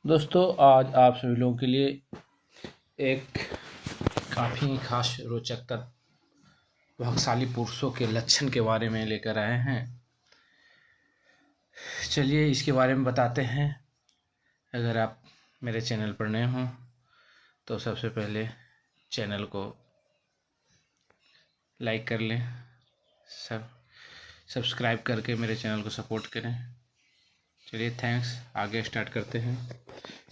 दोस्तों, आज आप सभी लोगों के लिए एक काफ़ी खास रोचक तथ्य भाग्यशाली पुरुषों के लक्षण के बारे में लेकर आए हैं। चलिए इसके बारे में बताते हैं। अगर आप मेरे चैनल पर नए हों तो सबसे पहले चैनल को लाइक कर लें, सब्सक्राइब करके मेरे चैनल को सपोर्ट करें। चलिए थैंक्स, आगे स्टार्ट करते हैं।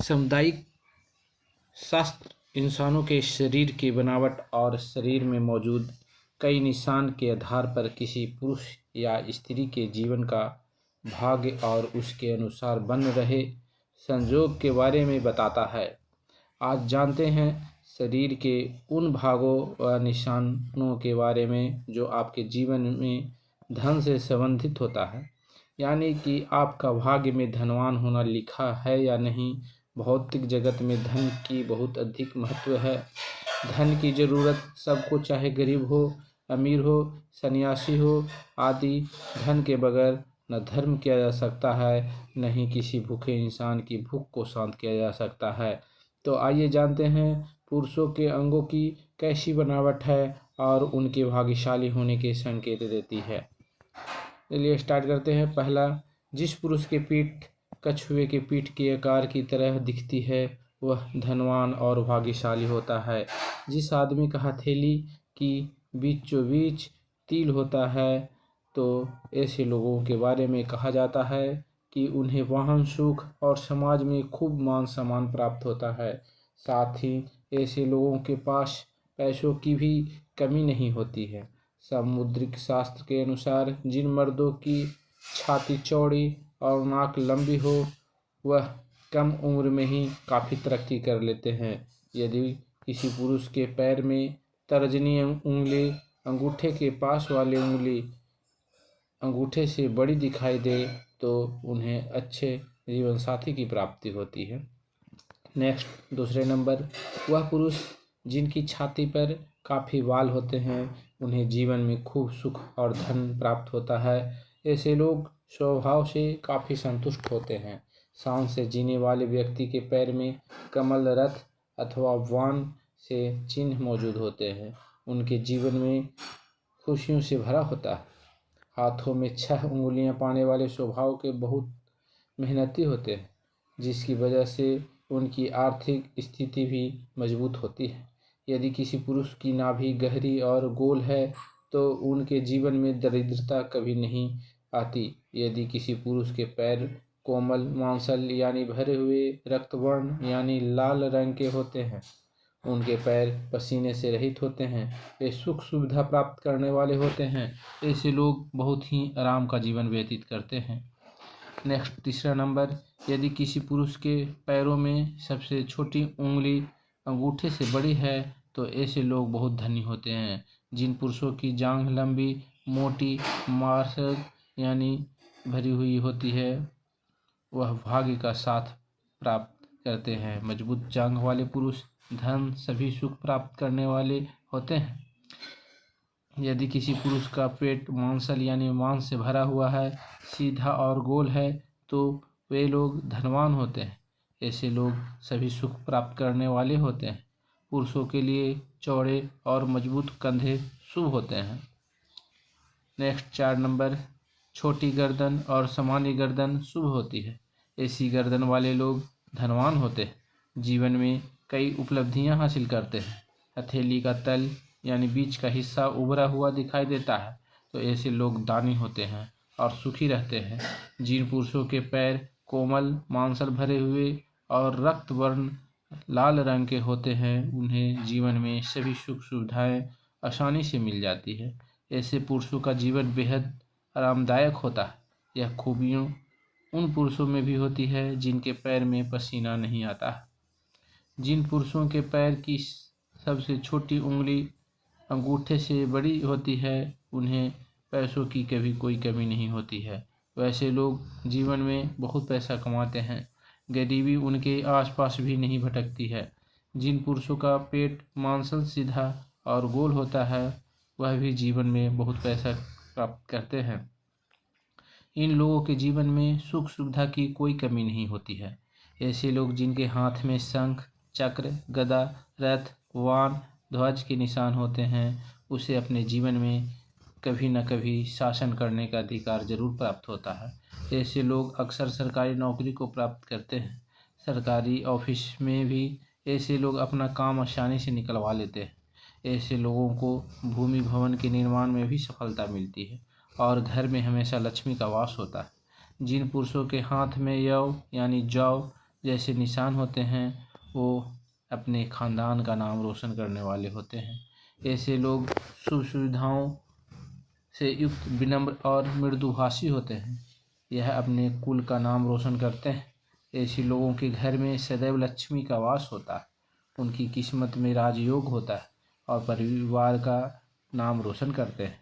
सामुदायिक शास्त्र इंसानों के शरीर की बनावट और शरीर में मौजूद कई निशान के आधार पर किसी पुरुष या स्त्री के जीवन का भाग्य और उसके अनुसार बन रहे संयोग के बारे में बताता है। आज जानते हैं शरीर के उन भागों व निशानों के बारे में जो आपके जीवन में धन से संबंधित होता है, यानी कि आपका भाग्य में धनवान होना लिखा है या नहीं। भौतिक जगत में धन की बहुत अधिक महत्व है। धन की जरूरत सबको, चाहे गरीब हो, अमीर हो, सन्यासी हो आदि। धन के बगैर न धर्म किया जा सकता है, न ही किसी भूखे इंसान की भूख को शांत किया जा सकता है। तो आइए जानते हैं पुरुषों के अंगों की कैसी बनावट है और उनके भाग्यशाली होने के संकेत देती है। चलिए स्टार्ट करते हैं। पहला, जिस पुरुष के पीठ कछुए के पीठ के आकार की तरह दिखती है वह धनवान और भाग्यशाली होता है। जिस आदमी का हथेली की बीचों बीच तिल होता है तो ऐसे लोगों के बारे में कहा जाता है कि उन्हें वाहन, सुख और समाज में खूब मान सम्मान प्राप्त होता है। साथ ही ऐसे लोगों के पास पैसों की भी कमी नहीं होती है। सामुद्रिक शास्त्र के अनुसार जिन मर्दों की छाती चौड़ी और नाक लंबी हो वह कम उम्र में ही काफ़ी तरक्की कर लेते हैं। यदि किसी पुरुष के पैर में तर्जनी उंगली अंगूठे के पास वाली उंगली अंगूठे से बड़ी दिखाई दे तो उन्हें अच्छे जीवन साथी की प्राप्ति होती है। नेक्स्ट, दूसरे नंबर, वह पुरुष जिनकी छाती पर काफ़ी बाल होते हैं उन्हें जीवन में खूब सुख और धन प्राप्त होता है। ऐसे लोग स्वभाव से काफ़ी संतुष्ट होते हैं। शान से जीने वाले व्यक्ति के पैर में कमल, रथ अथवा वान से चिन्ह मौजूद होते हैं। उनके जीवन में खुशियों से भरा होता है। हाथों में 6 उंगलियां पाने वाले स्वभाव के बहुत मेहनती होते हैं, जिसकी वजह से उनकी आर्थिक स्थिति भी मजबूत होती है। यदि किसी पुरुष की नाभि गहरी और गोल है तो उनके जीवन में दरिद्रता कभी नहीं आती। यदि किसी पुरुष के पैर कोमल, मांसल यानी भरे हुए, रक्तवर्ण यानी लाल रंग के होते हैं, उनके पैर पसीने से रहित होते हैं, वे सुख सुविधा प्राप्त करने वाले होते हैं, ऐसे लोग बहुत ही आराम का जीवन व्यतीत करते हैं। नेक्स्ट, तीसरा नंबर, यदि किसी पुरुष के पैरों में सबसे छोटी उंगली अंगूठे से बड़ी है तो ऐसे लोग बहुत धनी होते हैं। जिन पुरुषों की जांघ लंबी, मोटी, मांसल यानी भरी हुई होती है वह भाग्य का साथ प्राप्त करते हैं। मजबूत जांघ वाले पुरुष धन, सभी सुख प्राप्त करने वाले होते हैं। यदि किसी पुरुष का पेट मांसल यानी मांस से भरा हुआ है, सीधा और गोल है तो वे लोग धनवान होते हैं। ऐसे लोग सभी सुख प्राप्त करने वाले होते हैं। पुरुषों के लिए चौड़े और मजबूत कंधे शुभ होते हैं। नेक्स्ट, 4 नंबर, छोटी गर्दन और सामान्य गर्दन शुभ होती है। ऐसी गर्दन वाले लोग धनवान होते हैं, जीवन में कई उपलब्धियां हासिल करते हैं। हथेली का तल यानी बीच का हिस्सा उभरा हुआ दिखाई देता है तो ऐसे लोग दानी होते हैं और सुखी रहते हैं। जिन पुरुषों के पैर कोमल, मांसल भरे हुए और रक्त वर्ण लाल रंग के होते हैं उन्हें जीवन में सभी सुख सुविधाएं आसानी से मिल जाती है। ऐसे पुरुषों का जीवन बेहद आरामदायक होता है। यह खूबियों उन पुरुषों में भी होती है जिनके पैर में पसीना नहीं आता है। जिन पुरुषों के पैर की सबसे छोटी उंगली अंगूठे से बड़ी होती है उन्हें पैसों की कभी कोई कमी नहीं होती है। वैसे लोग जीवन में बहुत पैसा कमाते हैं, गरीबी उनके आसपास भी नहीं भटकती है। जिन पुरुषों का पेट मांसल, सीधा और गोल होता है वह भी जीवन में बहुत पैसा प्राप्त करते हैं। इन लोगों के जीवन में सुख सुविधा की कोई कमी नहीं होती है। ऐसे लोग जिनके हाथ में शंख, चक्र, गदा, रथ, वाण, ध्वज के निशान होते हैं उसे अपने जीवन में कभी न कभी शासन करने का अधिकार जरूर प्राप्त होता है। ऐसे लोग अक्सर सरकारी नौकरी को प्राप्त करते हैं। सरकारी ऑफिस में भी ऐसे लोग अपना काम आसानी से निकलवा लेते हैं। ऐसे लोगों को भूमि भवन के निर्माण में भी सफलता मिलती है और घर में हमेशा लक्ष्मी का वास होता है। जिन पुरुषों के हाथ में यव यानी जौ जैसे निशान होते हैं वो अपने खानदान का नाम रोशन करने वाले होते हैं। ऐसे लोग सुख सुविधाओं से युक्त, विनम्र और मृदुभाषी होते हैं। यह अपने कुल का नाम रोशन करते हैं। ऐसे लोगों के घर में सदैव लक्ष्मी का वास होता है। उनकी किस्मत में राजयोग होता है और परिवार का नाम रोशन करते हैं।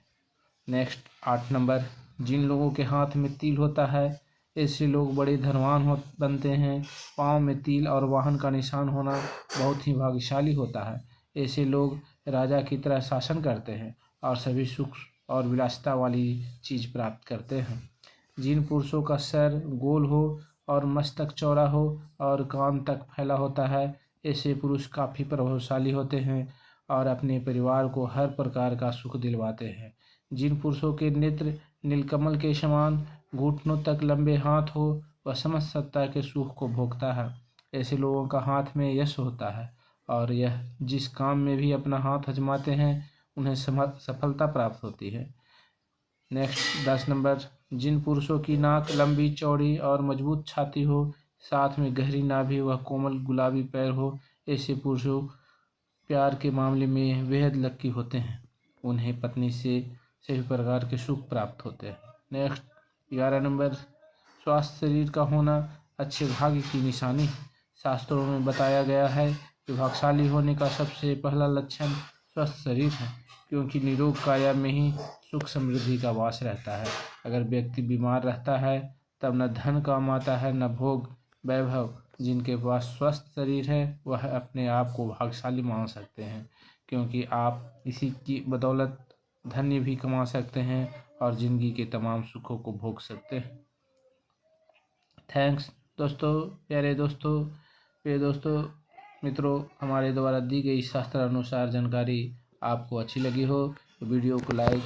नेक्स्ट 8 नंबर, जिन लोगों के हाथ में तिल होता है ऐसे लोग बड़े धनवान बनते हैं। पाँव में तिल और वाहन का निशान होना बहुत ही भाग्यशाली होता है। ऐसे लोग राजा की तरह शासन करते हैं और सभी सुख और विलासिता वाली चीज़ प्राप्त करते हैं। जिन पुरुषों का सर गोल हो और मस्तक चौड़ा हो और कान तक फैला होता है ऐसे पुरुष काफ़ी प्रभावशाली होते हैं और अपने परिवार को हर प्रकार का सुख दिलवाते हैं। जिन पुरुषों के नेत्र नीलकमल के समान, घुटनों तक लंबे हाथ हो, वह समस्त सत्ता के सुख को भोगता है। ऐसे लोगों का हाथ में यश होता है और यह जिस काम में भी अपना हाथ आजमाते हैं उन्हें सफलता प्राप्त होती है। नेक्स्ट 10 नंबर, जिन पुरुषों की नाक लंबी चौड़ी और मजबूत छाती हो, साथ में गहरी नाभि व कोमल गुलाबी पैर हो, ऐसे पुरुषों प्यार के मामले में बेहद लकी होते हैं। उन्हें पत्नी से सभी प्रकार के सुख प्राप्त होते हैं। नेक्स्ट 11 नंबर, स्वस्थ शरीर का होना अच्छे भाग्य की निशानी है। शास्त्रों में बताया गया है कि भाग्यशाली होने का सबसे पहला लक्षण स्वस्थ शरीर है, क्योंकि निरोग काया में ही सुख समृद्धि का वास रहता है। अगर व्यक्ति बीमार रहता है तब न धन काम आता है न भोग वैभव। जिनके पास स्वस्थ शरीर है वह अपने आप को भाग्यशाली मान सकते हैं, क्योंकि आप इसी की बदौलत धन्य भी कमा सकते हैं और ज़िंदगी के तमाम सुखों को भोग सकते हैं। थैंक्स दोस्तों, प्यारे दोस्तों, प्रिय दोस्तों, मित्रों, हमारे द्वारा दी गई शास्त्र अनुसार जानकारी आपको अच्छी लगी हो तो वीडियो को लाइक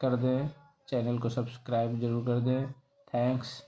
कर दें, चैनल को सब्सक्राइब जरूर कर दें। थैंक्स।